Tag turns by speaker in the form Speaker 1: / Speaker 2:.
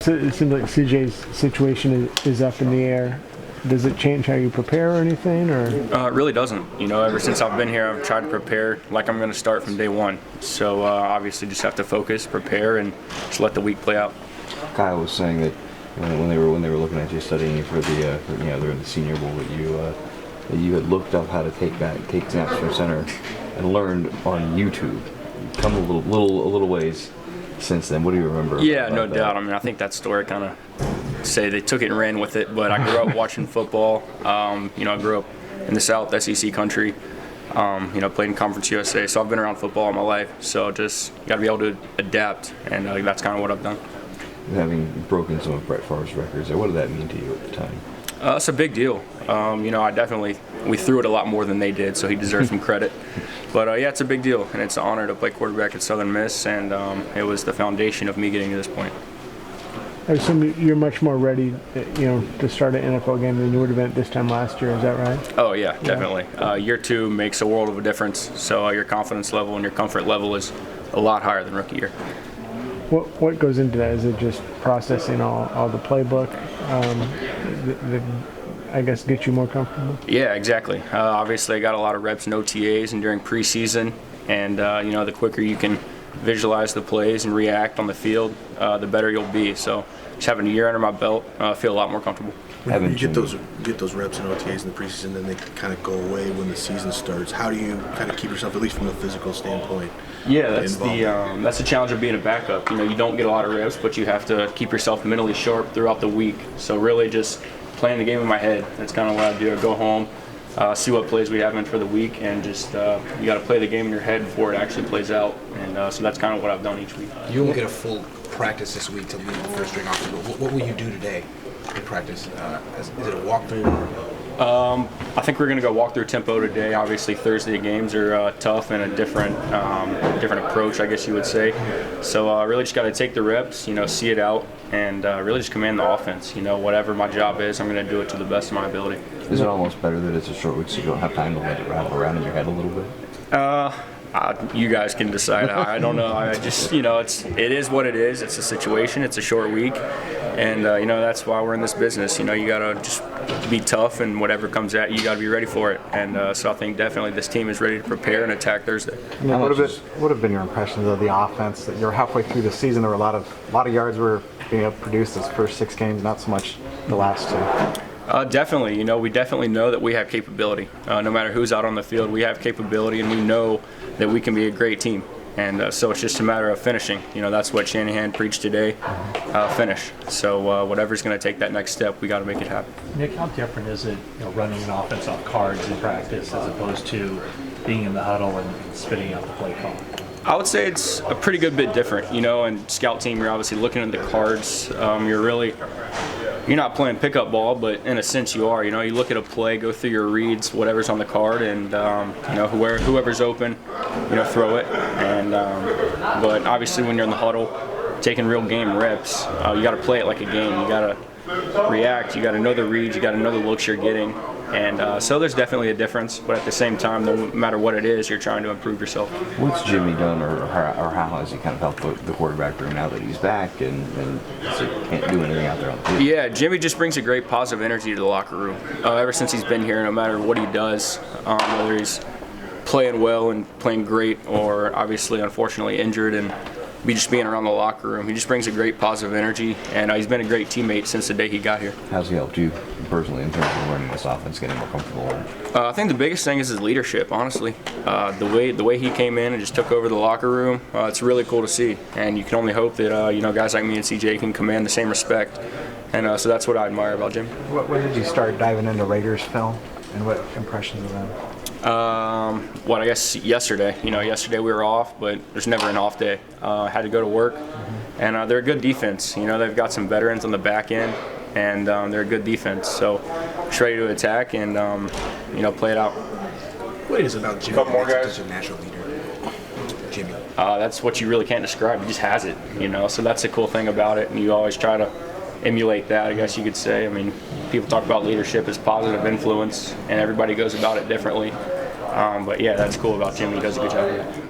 Speaker 1: So it seems like CJ's situation is up in the air. Does it change how you prepare or anything? Or
Speaker 2: it really doesn't. Ever since I've been here, I've tried to prepare like I'm going to start from day one. So obviously just have to focus, prepare, and just let the week play out.
Speaker 3: Kyle was saying that when they were looking at you studying for the they're in the Senior Bowl, that you had looked up how to take snaps from center and learned on YouTube. Come a little ways since then. What do you remember?
Speaker 2: Yeah, no doubt. I mean, I think that story kind of say they took it and ran with it. But I grew up watching football. I grew up in the South, SEC country. Played in Conference USA, so I've been around football all my life. So just got to be able to adapt, and that's kind of what I've done.
Speaker 3: Having broken some of Brett Favre's records, what did that mean to you at the time?
Speaker 2: It's a big deal. We threw it a lot more than they did, so he deserves some credit. But it's a big deal, and it's an honor to play quarterback at Southern Miss, and it was the foundation of me getting to this point.
Speaker 1: I assume you're much more ready, to start an NFL game than you would have been at this time last year. Is that right?
Speaker 2: Oh yeah, definitely. Year two makes a world of a difference. So your confidence level and your comfort level is a lot higher than rookie year.
Speaker 1: What goes into that? Is it just processing all the playbook? I guess get you more comfortable?
Speaker 2: Yeah, exactly. Obviously, I got a lot of reps in OTAs and during preseason, and the quicker you can visualize the plays and react on the field, the better you'll be. So just having a year under my belt, I feel a lot more comfortable.
Speaker 4: When you get those reps in OTAs in the preseason, then they kind of go away when the season starts. How do you kind of keep yourself, at least from a physical standpoint?
Speaker 2: Yeah, that's the challenge of being a backup. You don't get a lot of reps, but you have to keep yourself mentally sharp throughout the week. So really just playing the game in my head. That's kind of what I do. I go home, see what plays we have in for the week, and just you got to play the game in your head before it actually plays out. And so that's kind of what I've done each week.
Speaker 5: You won't get a full practice this week to lead the first string offense. What will you do today in practice? Is it a walkthrough?
Speaker 2: I think we're going to go walk through tempo today. Obviously, Thursday games are tough and a different approach, I guess you would say. So really just got to take the reps, see it out, and really just command the offense. Whatever my job is, I'm going to do it to the best of my ability.
Speaker 3: Is it almost better that it's a short week so you don't have time to let it rattle around in your head a little bit?
Speaker 2: You guys can decide. I don't know. I just, it is what it is. It's a situation. It's a short week. And, that's why we're in this business. You got to just be tough, and whatever comes at you, you got to be ready for it. And so I think definitely this team is ready to prepare and attack Thursday.
Speaker 6: What have been your impressions of the offense? That you're halfway through the season. There were a lot of yards were being produced those first 6 games, not so much the last 2.
Speaker 2: Definitely. We definitely know that we have capability. No matter who's out on the field, we have capability, and we know that we can be a great team. And so it's just a matter of finishing. That's what Shanahan preached today, finish. So whatever's going to take that next step, we got to make it happen.
Speaker 7: Nick, how different is it running an offense off cards in practice as opposed to being in the huddle and spitting out the play call?
Speaker 2: I would say it's a pretty good bit different. And scout team, you're obviously looking at the cards. You're not playing pickup ball, but in a sense you are. You look at a play, go through your reads, whatever's on the card, and whoever's open, throw it. And but obviously when you're in the huddle, taking real game reps, you got to play it like a game. You got to react. You got to know the reads. You got to know the looks you're getting. And so there's definitely a difference, but at the same time, no matter what it is, you're trying to improve yourself.
Speaker 3: What's Jimmy done, or how has he kind of helped the quarterback room now that he's back and can't do anything out there on the field?
Speaker 2: Yeah, Jimmy just brings a great positive energy to the locker room. Ever since he's been here, no matter what he does, whether he's playing well and playing great or obviously, unfortunately, injured and just being around the locker room, he just brings a great positive energy, and he's been a great teammate since the day he got here.
Speaker 3: How's he helped you personally in terms of learning this offense, getting more comfortable?
Speaker 2: I think the biggest thing is his leadership, honestly. The way he came in and just took over the locker room, it's really cool to see. And you can only hope that guys like me and CJ can command the same respect. And so that's what I admire about Jim.
Speaker 6: When did you start diving into Raiders film, and what impressions of them?
Speaker 2: I guess yesterday. Yesterday we were off, but there's never an off day. Had to go to work, and they're a good defense. They've got some veterans on the back end, and they're a good defense. So just ready to attack and play it out.
Speaker 5: What is it about Jimmy that makes him such a natural leader? Jimmy.
Speaker 2: That's what you really can't describe. He just has it. So that's the cool thing about it, and you always try to emulate that, I guess you could say. I mean, people talk about leadership as positive influence, and everybody goes about it differently. But yeah, that's cool about Jimmy. He does a good job of it.